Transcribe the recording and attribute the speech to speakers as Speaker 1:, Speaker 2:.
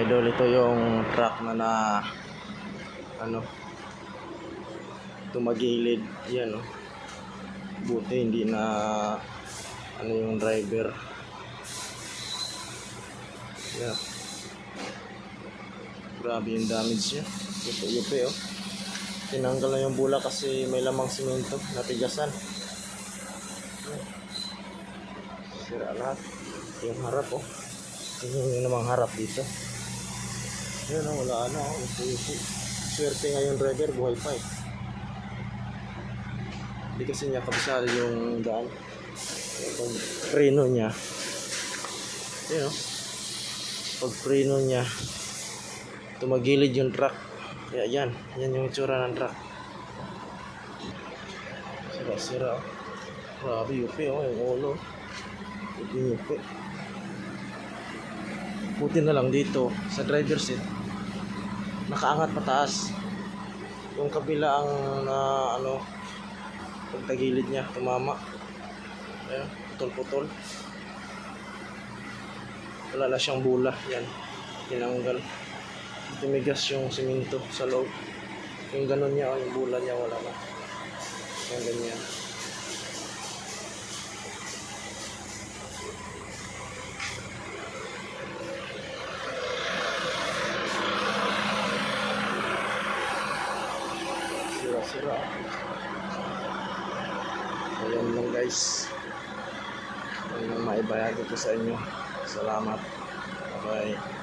Speaker 1: idol, ito yung truck ano, tumagilid. Yan oh. Buti hindi na ano yung driver. Yeah. Grabe yung damage niya. Yupi oh. Tinanggal na yung bula kasi may lamang simento, natigasan. Sira lahat. Yung harap oh. Yung namang harap dito. Yan oh, wala na oh. Yupi. Swerte nga yung driver, buhay pa eh. Hindi kasi niya kabisado yung daan. Yung preno niya. Yan oh. Pag preno niya, tumagilid yung truck. Kaya yan yung itsura ng truck. Sira. Grabe, yupi oh, yung ulo. Yupi. Buti na lang dito sa driver seat, nakaangat pataas. Yung kabila ang ano, pagtagilid niya, tumama. Ayan, putol-putol. Wala na siyang bula. Yan, tinanggal. Tumigas yung simento sa loob. Yung ganun niya, yung bula niya wala na. Yung ganyan. Sira. Ayan lang guys. Ayan lang maibahagi ko sa inyo. Salamat. Bye.